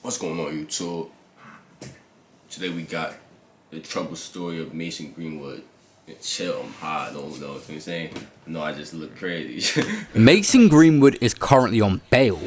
What's going on, YouTube? Today we got the trouble story of Mason Greenwood. Chill, I'm high, I don't know what I'm saying. No, I just look crazy. Mason Greenwood is currently on bail.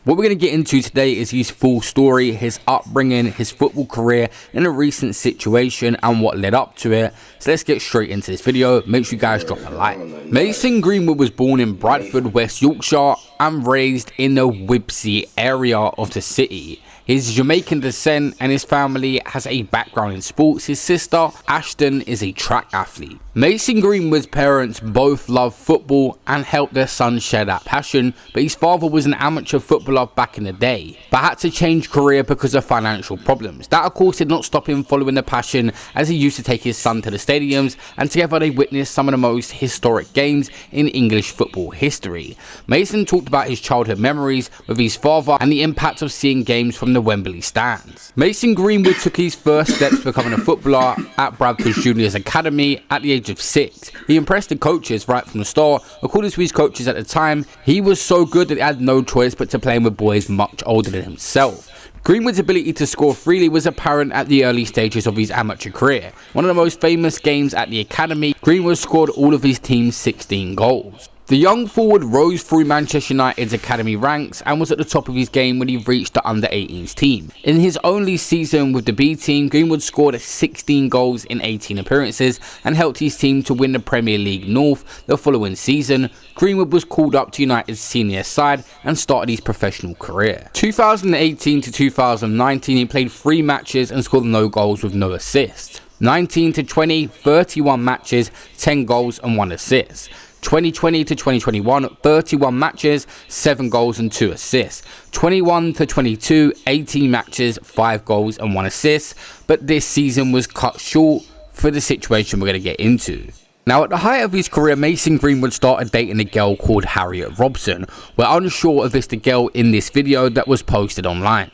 What we're going to get into today is his full story, his upbringing, his football career, and a recent situation and what led up to it. So let's get straight into this video. Make sure you guys drop a like. Mason Greenwood was born in Bradford, West Yorkshire and raised in the Wibsey area of the city. His Jamaican descent and his family has a background in sports. His sister, Ashton, is a track athlete. Mason Greenwood's parents both love football and helped their son share that passion, but his father was an amateur footballer back in the day, but had to change career because of financial problems. That of course did not stop him following the passion, as he used to take his son to the stadiums, and together they witnessed some of the most historic games in English football history. Mason talked about his childhood memories with his father and the impact of seeing games from the Wembley stands. Mason Greenwood took his first steps to becoming a footballer at Bradford Juniors Academy at the age of 6. He impressed the coaches right from the start. According to his coaches at the time, he was so good that he had no choice but to play with boys much older than himself. Greenwood's ability to score freely was apparent at the early stages of his amateur career. One of the most famous games at the academy, Greenwood scored all of his team's 16 goals. The young forward rose through Manchester United's academy ranks and was at the top of his game when he reached the under-18s team. In his only season with the B team, Greenwood scored 16 goals in 18 appearances and helped his team to win the Premier League North the following season. Greenwood was called up to United's senior side and started his professional career. 2018 to 2019, he played 3 matches and scored no goals with no assists. 19 to 20, 31 matches, 10 goals and 1 assist. 2020 to 2021, 31 matches, 7 goals and 2 assists. 21 to 22, 18 matches, 5 goals and 1 assist. But this season was cut short for the situation we're going to get into. Now, at the height of his career, Mason Greenwood started dating a girl called Harriet Robson. We're unsure if it's the girl in this video that was posted online.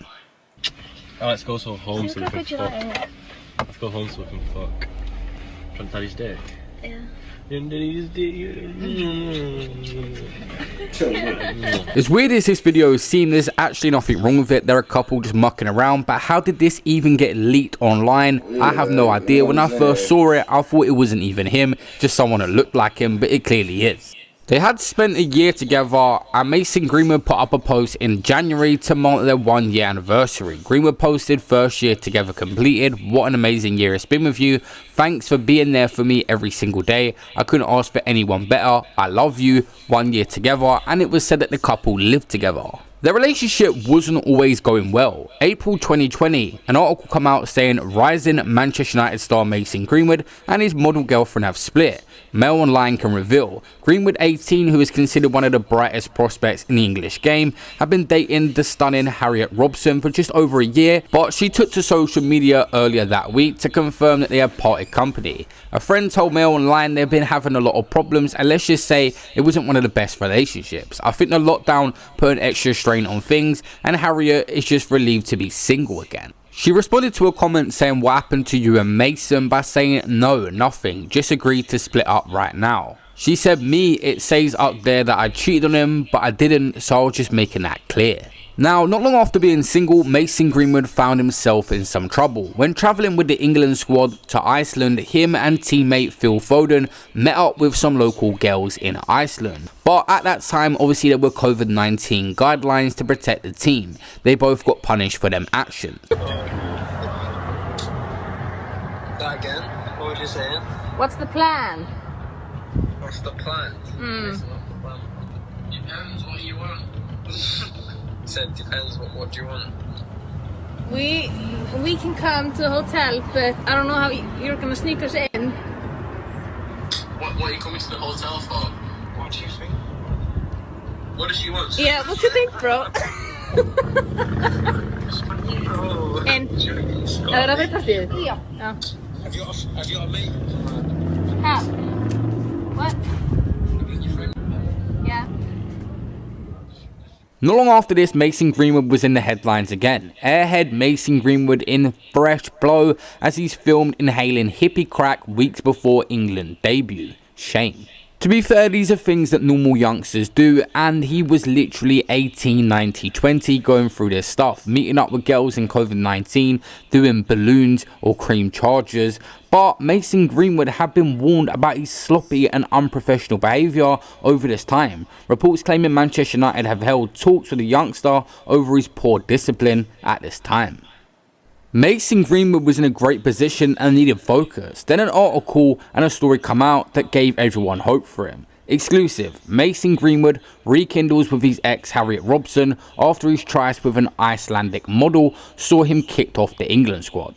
Oh, let's go home so we can fuck. Let's go home so we can fuck. From Daddy's dick? Yeah. As weird as this video seems, there's actually nothing wrong with it. They're a couple just mucking around, but how did this even get leaked online? I have no idea. When I first saw it, I thought it wasn't even him, just someone that looked like him, but it clearly is. They had spent a year together, and Mason Greenwood put up a post in January to mark their 1-year anniversary. Greenwood posted, "First year together completed. What an amazing year it's been with you. Thanks for being there for me every single day. I couldn't ask for anyone better. I love you. 1 year together," and it was said that the couple lived together. Their relationship wasn't always going well. April 2020, an article come out saying rising Manchester United star Mason Greenwood and his model girlfriend have split. Mail Online can reveal Greenwood, 18, who is considered one of the brightest prospects in the English game, had been dating the stunning Harriet Robson for just over a year, but she took to social media earlier that week to confirm that they had parted company. A friend told Mail Online they've been having a lot of problems, and let's just say it wasn't one of the best relationships. I think the lockdown put an extra strain on things, and Harriet is just relieved to be single again. She responded to a comment saying, "What happened to you and Mason?" by saying, "No, nothing, just agreed to split up right now." She said, "Me, it says up there that I cheated on him, but I didn't, so I was just making that clear." Now, not long after being single, Mason Greenwood found himself in some trouble. When travelling with the England squad to Iceland, him and teammate Phil Foden met up with some local girls in Iceland. But at that time, obviously there were COVID-19 guidelines to protect the team. They both got punished for them actions. That again? What was you saying? What's the plan? What's the plan? Mm. Depends what you want. Said depends what do you want? We can come to the hotel, but I don't know how you're gonna sneak us in. What are you coming to the hotel for? What do you think? What does she want? Yeah, what you think, bro? En. Är det över partiet? Ja. Have you got a mate? How? What? Yeah. Not long after this, Mason Greenwood was in the headlines again. Airhead Mason Greenwood in fresh blow as he's filmed inhaling hippie crack weeks before England debut. Shame. To be fair, these are things that normal youngsters do, and he was literally 18, 19, 20 going through this stuff, meeting up with girls in COVID-19, doing balloons or cream chargers. But Mason Greenwood had been warned about his sloppy and unprofessional behaviour over this time. Reports claiming Manchester United have held talks with the youngster over his poor discipline at this time. Mason Greenwood was in a great position and needed focus. Then an article and a story come out that gave everyone hope for him. Exclusive: Mason Greenwood rekindles with his ex Harriet Robson after his tries with an Icelandic model saw him kicked off the England squad.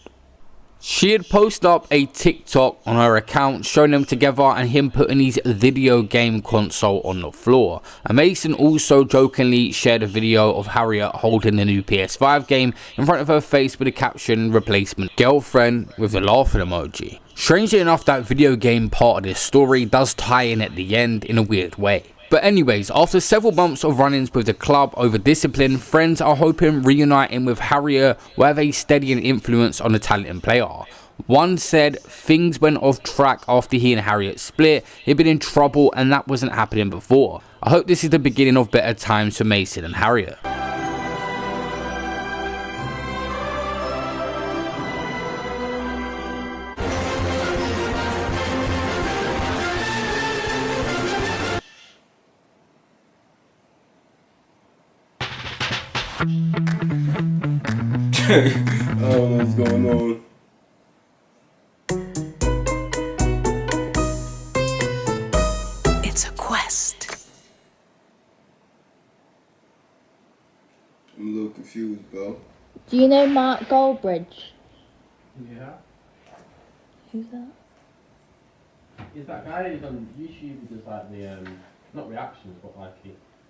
She had posted up a TikTok on her account showing them together and him putting his video game console on the floor. And Mason also jokingly shared a video of Harriet holding the new PS5 game in front of her face with a caption "replacement girlfriend" with a laughing emoji. Strangely enough, that video game part of this story does tie in at the end in a weird way. But anyways, after several months of run-ins with the club over discipline, friends are hoping reuniting with Harriet will have a steadying influence on the talented player. One said things went off track after he and Harriet split, he'd been in trouble and that wasn't happening before. I hope this is the beginning of better times for Mason and Harriet. I don't know what's going on. It's a quest. I'm a little confused, bro. Do you know Mark Goldbridge? Yeah. Who's that? Is that guy who's on YouTube who does like the not reactions but like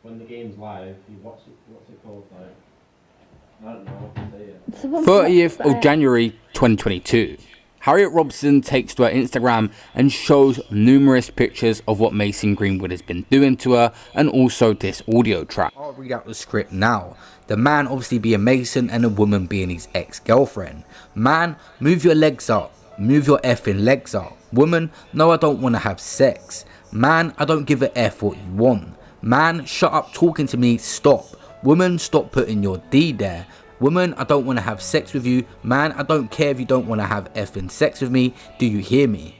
when the game's live, what's it called, like I don't know how to say it. 30th of January 2022. Harriet Robson takes to her Instagram and shows numerous pictures of what Mason Greenwood has been doing to her and also this audio track. I'll read out the script now. The man obviously being Mason and the woman being his ex-girlfriend. Man, move your legs up. Move your effing legs up. Woman, no, I don't want to have sex. Man, I don't give a F what you want. Man, shut up talking to me, stop. Woman, stop putting your D there. Woman, I don't want to have sex with you. Man, I don't care if you don't want to have effing sex with me. Do you hear me?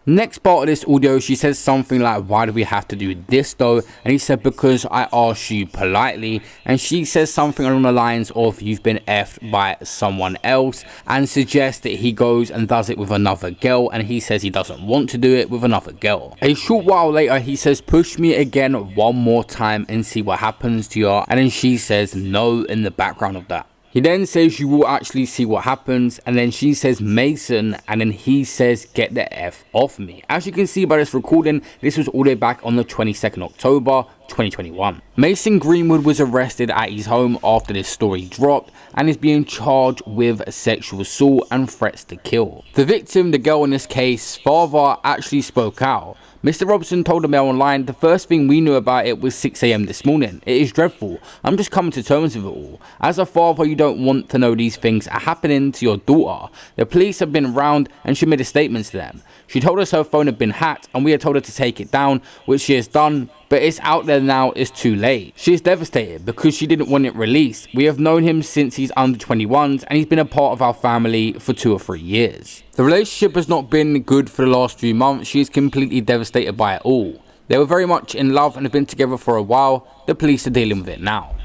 Next part of this audio, she says something like, why do we have to do this though? And he said, because I asked you politely. And she says something along the lines of, you've been effed by someone else, and suggests that he goes and does it with another girl, and he says he doesn't want to do it with another girl. A short while later, he says, push me again one more time and see what happens to you. And then she says no in the background of that. He then says you will actually see what happens, and then she says Mason, and then he says get the F off me. As you can see by this recording, this was all the way back on the 22nd October 2021. Mason Greenwood was arrested at his home after this story dropped and is being charged with sexual assault and threats to kill. The victim, the girl in this case, father actually spoke out. Mr. Robson told the Mail Online, the first thing we knew about it was 6 AM this morning. It is dreadful. I'm just coming to terms with it all. As a father, you don't want to know these things are happening to your daughter. The police have been around and she made a statement to them. She told us her phone had been hacked and we had told her to take it down, which she has done, but it's out there now, it's too late. She is devastated because she didn't want it released. We have known him since he's under 21s and he's been a part of our family for 2 or 3 years. The relationship has not been good for the last few months. She is completely devastated by it all. They were very much in love and have been together for a while. The police are dealing with it now.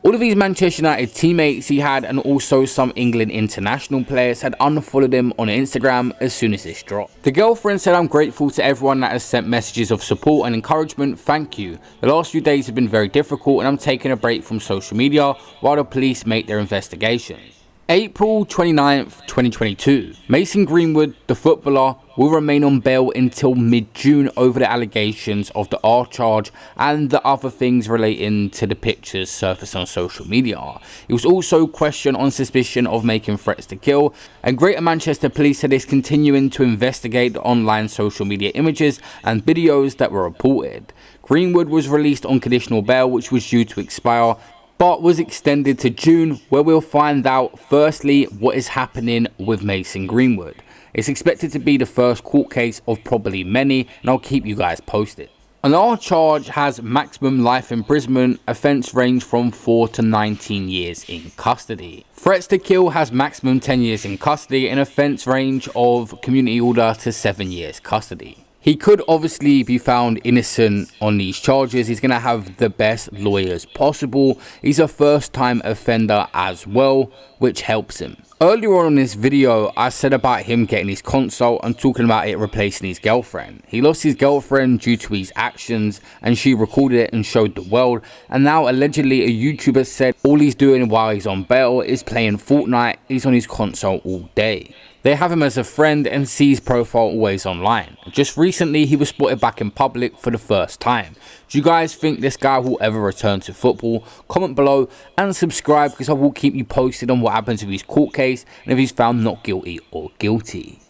All of these Manchester United teammates he had and also some England international players had unfollowed him on Instagram as soon as this dropped. The girlfriend said, I'm grateful to everyone that has sent messages of support and encouragement. Thank you. The last few days have been very difficult and I'm taking a break from social media while the police make their investigations. April 29th, 2022. Mason Greenwood, the footballer, will remain on bail until mid-June over the allegations of the R charge and the other things relating to the pictures surfaced on social media. He was also questioned on suspicion of making threats to kill, and Greater Manchester Police said it's continuing to investigate the online social media images and videos that were reported. Greenwood was released on conditional bail, which was due to expire, but was extended to June, where we'll find out firstly what is happening with Mason Greenwood. It's expected to be the first court case of probably many, and I'll keep you guys posted. Another charge has maximum life imprisonment, offence range from 4 to 19 years in custody. Threats to kill has maximum 10 years in custody, and offence range of community order to 7 years custody. He could obviously be found innocent on these charges. He's going to have the best lawyers possible. He's a first-time offender as well, which helps him. Earlier on in this video, I said about him getting his console and talking about it replacing his girlfriend. He lost his girlfriend due to his actions, and she recorded it and showed the world. And now allegedly a YouTuber said all he's doing while he's on bail is playing Fortnite. He's on his console all day. They have him as a friend and see his profile always online. Just recently, he was spotted back in public for the first time. Do you guys think this guy will ever return to football? Comment below and subscribe, because I will keep you posted on what happens with his court case and if he's found not guilty or guilty.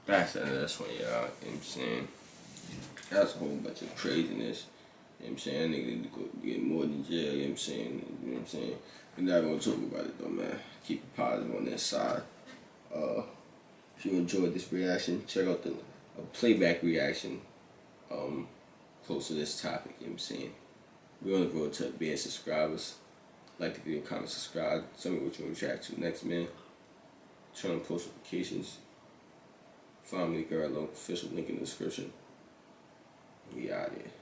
That's one, y'all. You know what I'm saying? That's a whole bunch of craziness. You know what I'm saying? That nigga need to go get more than jail. You know what I'm saying? You know what I'm saying? We're not gonna talk about it though, man. Keep it positive on that side. If you enjoyed this reaction, check out the playback reaction close to this topic. You know what I'm saying? We're on the road to being subscribers. Like the video, comment, subscribe. Tell me what you want to react to next, man. Turn on post notifications. Find me, girl, official link in the description. We out here.